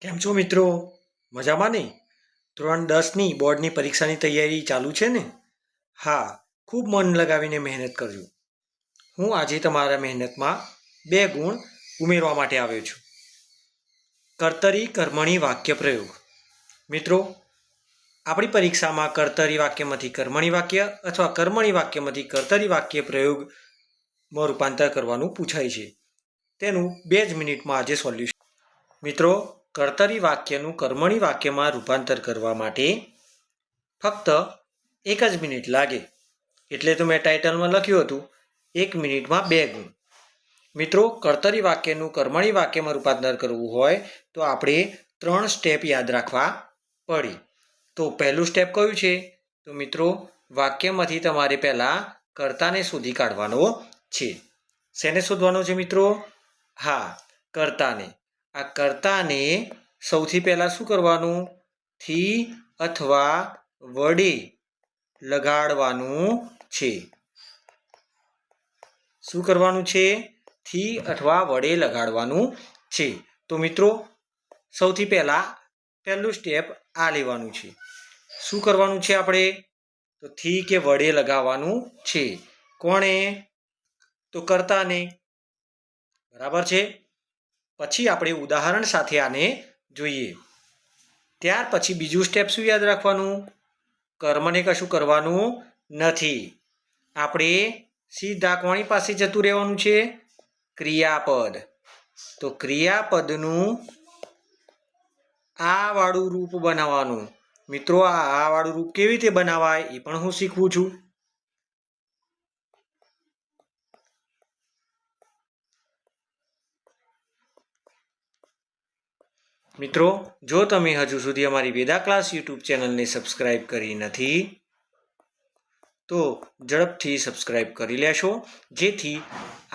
કેમ છો મિત્રો? મજામાં ને? ધોરણ 10ની બોર્ડની પરીક્ષાની તૈયારી ચાલુ છે ને? હા, ખૂબ મન લગાવીને મહેનત કરજો. હું આજે તમારા મહેનતમાં 2 ગુણ ઉમેરવા માટે આવ્યો છું. કર્તરી કર્મણી વાક્ય પ્રયોગ. મિત્રો, આપણી પરીક્ષામાં કર્તરી વાક્યમાંથી કર્મણી વાક્ય અથવા કર્મણી વાક્યમાંથી કર્તરી વાક્ય પ્રયોગમાં રૂપાંતર કરવાનું પૂછાય છે. તેનું 2 જ મિનિટમાં આજે સોલ્યુશન. મિત્રો, કર્તરી વાક્યનું કર્મણી વાક્યમાં રૂપાંતર કરવા માટે ફક્ત 1 જ મિનિટ લાગે. એટલે તો મેં ટાઇટલમાં લખ્યું હતું 1 મિનિટમાં 2 ગુણ. મિત્રો, કર્તરી વાક્યનું કર્મણી વાક્યમાં રૂપાંતર કરવું હોય તો આપણે 3 સ્ટેપ યાદ રાખવા પડે. તો પહેલું સ્ટેપ કયું છે? તો મિત્રો, વાક્યમાંથી તમારે પહેલાં કર્તાને શોધી કાઢવાનો છે. શેને શોધવાનો છે મિત્રો? હા, કર્તાને. આ કર્તાને સૌથી પહેલાં શું કરવાનું? થી અથવા વડે લગાડવાનું છે. શું કરવાનું છે? થી અથવા વડે લગાડવાનું છે. તો મિત્રો, સૌથી પહેલું સ્ટેપ આ લેવાનું છે. શું કરવાનું છે આપણે? તો થી કે વડે લગાવવાનું છે. કોણે? તો કર્તાને. બરાબર છે? પછી આપણે ઉદાહરણ સાથે આને જોઈએ. ત્યાર પછી બીજું સ્ટેપ શું યાદ રાખવાનું? કર્મને કશું કરવાનું નથી. આપણે સીધા કોની પાસે જતું રહેવાનું છે? ક્રિયાપદ. તો ક્રિયાપદનું આ વાળું રૂપ બનાવવાનું. મિત્રો, આ વાળું રૂપ કેવી રીતે બનાવાય એ પણ હું શીખવું છું. મિત્રો, જો તમે હજુ સુધી અમારી વેદા ક્લાસ યુટ્યુબ ચેનલને સબસ્ક્રાઈબ કરી નથી તો ઝડપથી સબસ્ક્રાઈબ કરી લેશો, જેથી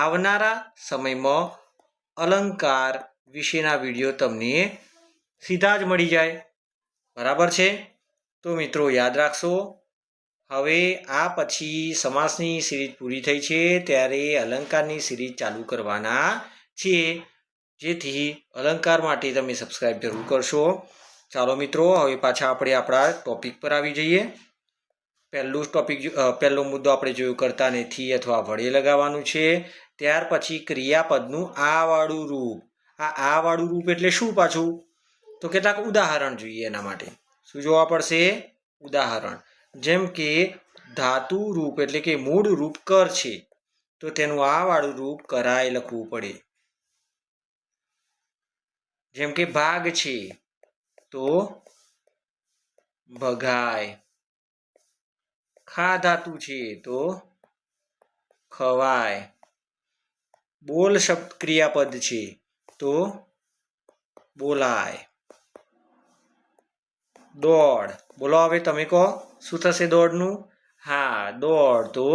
આવનારા સમયમાં અલંકાર વિશેના વિડીયો તમને સીધા જ મળી જાય. બરાબર છે? તો મિત્રો, યાદ રાખશો. હવે આ પછી સમાસની સિરીઝ પૂરી થઈ છે ત્યારે અલંકારની સિરીઝ ચાલુ કરવાના છીએ, જેથી અલંકાર માટે તમે સબસ્ક્રાઈબ જરૂર કરશો. ચાલો મિત્રો, હવે પાછા આપણે આપણા ટોપિક પર આવી જઈએ. પહેલો મુદ્દો આપણે જોયું, કર્તાને થી અથવા વડે લગાવવાનું છે. ત્યાર પછી ક્રિયાપદનું આ વાળું રૂપ. આ વાળું રૂપ એટલે શું પાછું? તો કેટલાક ઉદાહરણ જોઈએ એના માટે. શું જોવા પડશે? ઉદાહરણ. જેમ કે ધાતુ રૂપ એટલે કે મૂળ રૂપ કર છે, તો તેનું આ વાળું રૂપ કરાય લખવું પડે. જેમ કે ભાગ છે તો ભગાય. ખાધાતું છે તો ખવાય. બોલ શબ્દ ક્રિયાપદ છે તો બોલાય. દોડ. બોલો, હવે તમે કહો શું થશે દોડનું? હા, દોડ તો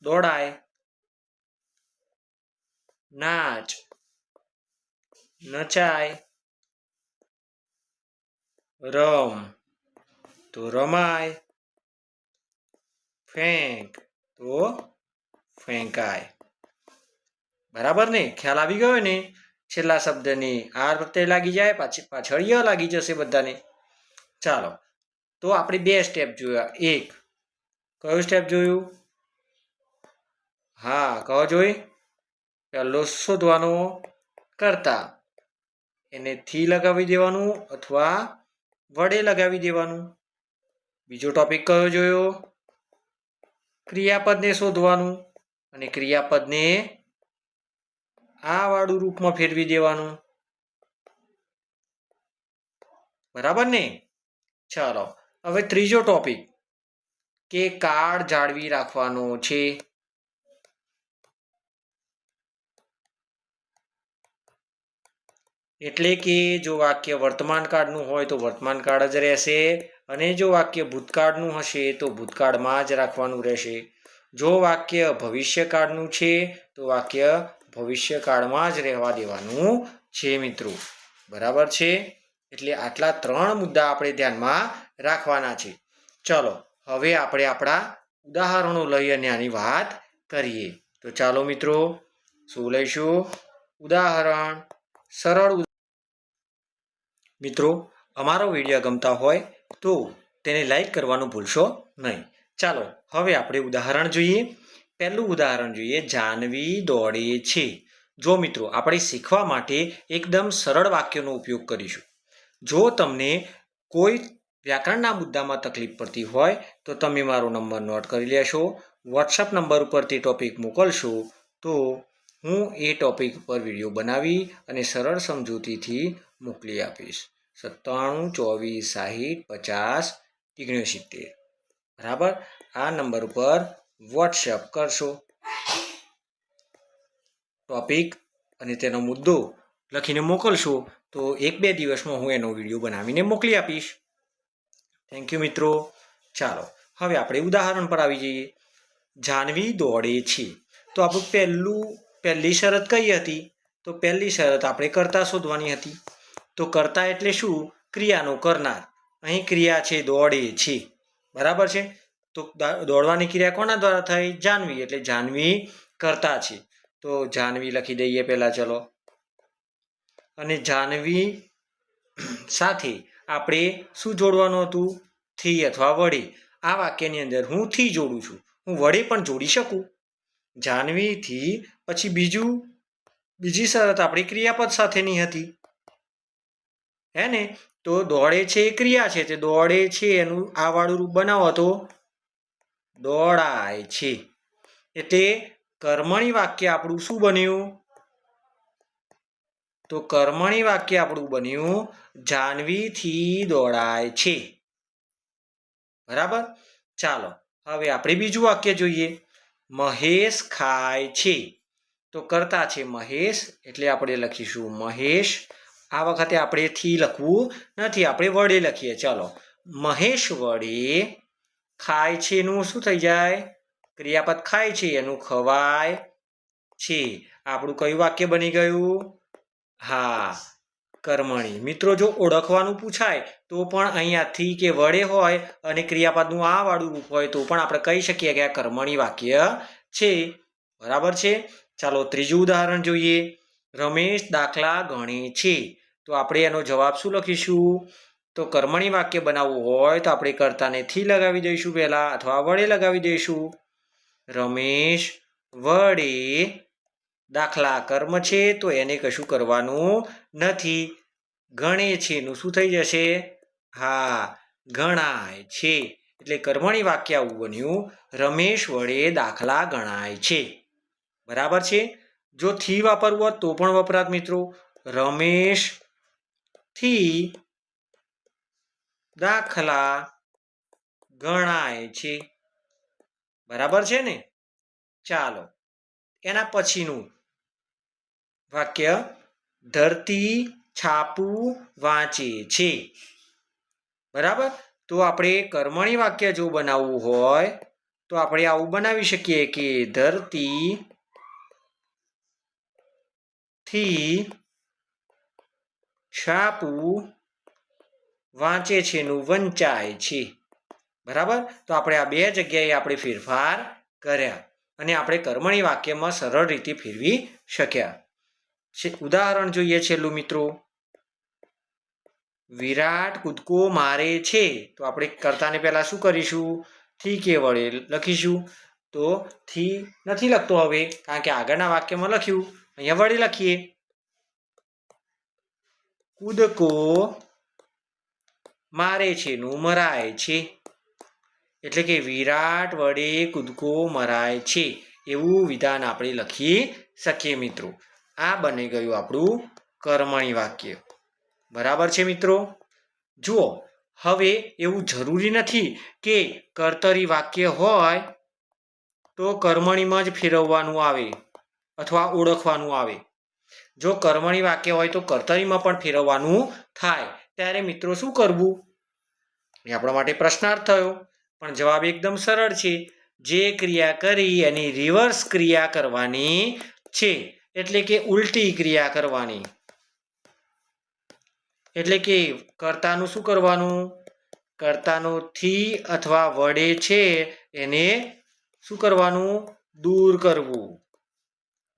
દોડાય. નાચ. નચાય. રમ તો રમાય. ફેંક તો ફેંકાય. બરાબર ને? ખ્યાલ આવી ગયો ને? છેલ્લા શબ્દની આ પ્રત્યય લાગી જાય, પાછળ ય લાગી જશે બધાને. ચાલો, તો આપણે 2 સ્ટેપ જોયા. એક, કયો સ્ટેપ જોયું? હા, કહો જોઈ. પહેલો શોધવાનો કર્તા, એને થી લગાવી દેવાનું અથવા વડે લગાવી દેવાનું. બીજો ટોપિક કયો જોયો? ક્રિયાપદને શોધવાનું અને ક્રિયાપદને આ વાળું રૂપમાં ફેરવી દેવાનું. બરાબર ને? ચાલો, હવે ત્રીજો ટોપિક, કે કાળ જાળવી રાખવાનો છે. એટલે કે જો વાક્ય વર્તમાન કાળનું હોય તો વર્તમાન કાળ જ રહેશે, અને જો વાક્ય ભૂતકાળનું હશે તો ભૂતકાળમાં જ રાખવાનું રહેશે. જો વાક્ય ભવિષ્યકાળનું છે તો વાક્ય ભવિષ્યકાળમાં જ રહેવા દેવાનું છે મિત્રો. બરાબર છે? એટલે આટલા 3 મુદ્દા આપણે ધ્યાનમાં રાખવાના છે. ચલો, હવે આપણે આપણા ઉદાહરણો લઈ અને આની વાત કરીએ. તો ચાલો મિત્રો, શું લઈશું? ઉદાહરણ. સરળ મિત્રો, અમારો વિડીયો ગમતા હોય તો તેને લાઈક કરવાનું ભૂલશો નહીં. ચાલો હવે આપણે ઉદાહરણ જોઈએ. પહેલું ઉદાહરણ જોઈએ. જાનવી દોડે છે. જો મિત્રો, આપણે શીખવા માટે એકદમ સરળ વાક્યનો ઉપયોગ કરીશું. જો તમને કોઈ વ્યાકરણના મુદ્દામાં તકલીફ પડતી હોય તો તમે મારો નંબર નોટ કરી લેશો. વોટ્સઅપ નંબર ઉપરથી ટોપિક મોકલશો તો હું એ ટોપિક પર વિડીયો બનાવી અને સરળ સમજૂતીથી મોકલી આપીશ. 97 24 60 59. બરાબર? આ નંબર ઉપર વોટ્સએપ કરશો. ટોપિક અને તેનો મુદ્દો લખીને મોકલશો તો 1-2 દિવસમાં હું એનો વિડીયો બનાવીને મોકલી આપીશ. થેન્ક યુ મિત્રો. ચાલો હવે આપણે ઉદાહરણ પર આવી જઈએ. જાનવી દોડે છે. તો આપણું પહેલી શરત કઈ હતી? તો પહેલી શરત આપણે કર્તા શોધવાની હતી. તો કર્તા એટલે શું? ક્રિયાનો કરનાર. અહીં ક્રિયા છે દોડે છે. બરાબર છે? તો દોડવાની ક્રિયા કોના દ્વારા થઈ? જાનવી. એટલે જાનવી કર્તા છે. તો જાનવી લખી દઈએ પહેલા. ચલો, અને જાનવી સાથે આપણે શું જોડવાનું હતું? થી અથવા વડે. આ વાક્યની અંદર હું થી જોડું છું. હું વડે પણ જોડી શકું. જાનવીથી પછી બીજી શરત આપણી ક્રિયાપદ સાથેની હતી. હે ને? તો દોડે છે એ ક્રિયા છે. તે દોડે છે એનું આ વાળું રૂપ બનાવો તો દોડાય છે. એટલે કર્મણી વાક્ય આપણું શું બન્યું? તો કર્મણી વાક્ય આપણું બન્યું જાનવીથી દોડાય છે. બરાબર? ચાલો હવે આપણે બીજું વાક્ય જોઈએ. મહેશ ખાય છે. તો કર્તા છે મહેશ એટલે આપણે લખીશું મહેશ. આ વખતે આપણે થી લખવું નથી, આપણે વડે લખીએ. ચાલો, મહેશ વડે ખાય છે નું શું થઈ જાય? ક્રિયાપદ ખાય છે એનું ખવાય છે. આપણું કયું વાક્ય બની ગયું? હા, કર્મણી. મિત્રો, જો ઓળખવાનું પૂછાય તો પણ અહીંયાથી કે વડે હોય અને ક્રિયાપદનું આ વાળું રૂપ હોય તો પણ આપણે કહી શકીએ કે આ કર્મણી વાક્ય છે. બરાબર છે? ચાલો ત્રીજું ઉદાહરણ જોઈએ. રમેશ દાખલા ગણે છે. તો આપણે એનો જવાબ શું લખીશું? તો કર્મણી વાક્ય બનાવવું હોય તો આપણે કર્તાને થી લગાવી દઈશું પહેલા, અથવા વડે લગાવી દઈશું. રમેશ વડે દાખલા કર્મ છે તો એને કશું કરવાનું નથી. ગણે છે નું શું થઈ જશે? હા, ગણાય છે. એટલે કર્મણી વાક્ય આવું બન્યું રમેશ વડે દાખલા ગણાય છે. બરાબર છે? જો થી વાપરવું હોત તો પણ વપરાત મિત્રો. રમેશ થી દાખલા ગણાય છે. બરાબર છે ને? ચાલો એના પછીનું વાક્ય. ધરતી છાપું વાંચે છે. બરાબર? તો આપણે કર્મણી વાક્ય જો બનાવવું હોય તો આપણે આવું બનાવી શકીએ કે ધરતી થી છાપું વાંચે છે નું વંચાય છે. બરાબર? તો આપણે આ બે જગ્યાએ આપણે ફેરફાર કર્યા અને આપણે કર્મણી વાક્યમાં સરળ રીતે ફેરવી શક્યા. ઉદાહરણ જોઈએ છેલ્લું મિત્રો. વિરાટ કૂદકો મારે છે. તો આપણે કર્તાને પહેલા શું કરીશું? થી કે વડે લખીશું. તો થી નથી લખતો હવે, કારણ કે આગળના વાક્યમાં લખ્યું. અહીંયા વડે લખીએ. કૂદકો મારે છે નું મરાય છે. એટલે કે વિરાટ વડે કૂદકો મરાય છે એવું વિધાન આપણે લખી શકીએ મિત્રો. આ બની ગયું આપણું કર્મણી વાક્ય. બરાબર છે મિત્રો? જુઓ, હવે એવું જરૂરી નથી કે કર્તરી વાક્ય હોય તો કર્મણીમાં જ ફેરવવાનું આવે અથવા ઓળખવાનું આવે. જો કર્મણી વાક્ય હોય તો કર્તરીમાં પણ ફેરવવાનું થાય. ત્યારે મિત્રો શું કરવું? એ આપણા માટે પ્રશ્નાર્થ થયો. પણ જવાબ એકદમ સરળ છે. જે ક્રિયા કરી એની રિવર્સ ક્રિયા કરવાની છે. એટલે કે ઉલટી ક્રિયા કરવાની. એટલે કે કર્તાનું શું કરવાનું? કર્તાનું થી અથવા વડે છે એને શું કરવાનું? દૂર કરવું.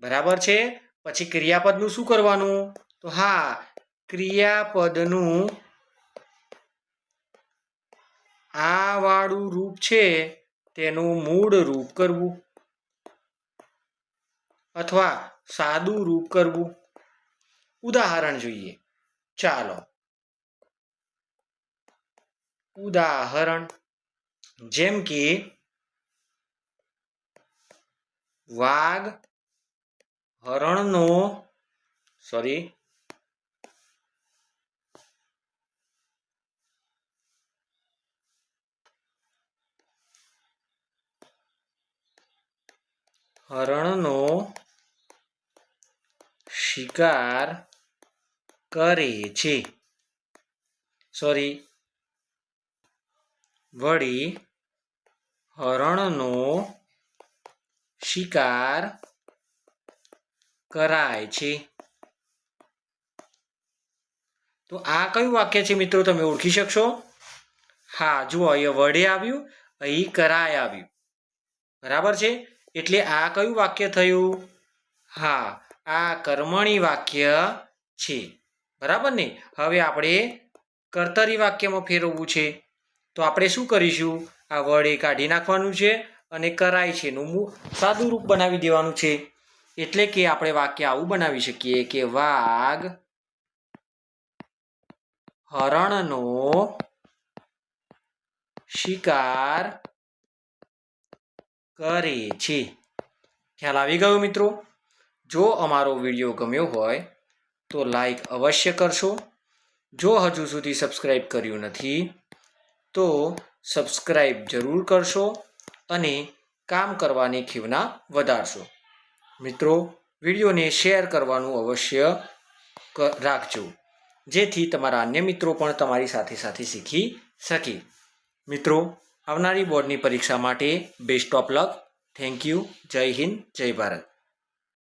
બરાબર છે? પછી ક્રિયાપદનું શું કરવાનું? તો હા, ક્રિયાપદનું આ વાળું રૂપ છે તેનું મૂળ રૂપ કરવું અથવા સાદું રૂપ કરવું. ઉદાહરણ જોઈએ. ચાલો ઉદાહરણ જેમ કે વાઘ હરણનો શિકાર કરે છે. વળી હરણનો શિકાર કરાય છે. તો આ કયું વાક્ય છે મિત્રો, તમે ઓળખી શકશો? હા, જુઓ અહીંયા વડે આવ્યું, અહીં કરાય આવ્યું. બરાબર છે, એટલે આ કયું વાક્ય થયું? હા, આ કર્મણી વાક્ય છે. બરાબર ને? હવે આપણે કર્તરી વાક્યમાં ફેરવવું છે. તો આપણે શું કરીશું? આ વડે કાઢી નાખવાનું છે અને કરાય છે નું સાદું રૂપ બનાવી દેવાનું છે. એટલે કે આપણે વાક્ય આવું બનાવી શકીએ કે વાઘ હરણનો શિકાર કરે છે. ખ્યાલ આવી ગયો મિત્રો? જો અમારો વિડીયો ગમ્યો હોય તો લાઈક અવશ્ય કરશો. જો હજુ સુધી સબસ્ક્રાઈબ કર્યું નથી તો સબસ્ક્રાઈબ જરૂર કરશો અને કામ કરવાની ખેવના વધારશો. મિત્રો, વિડીયોને શેર કરવાનું અવશ્ય રાખજો, જેથી તમારા અન્ય મિત્રો પણ તમારી સાથે શીખી શકે. મિત્રો, આવનારી બોર્ડની પરીક્ષા માટે best of luck. Thank you. જય હિન્દ, જય ભારત.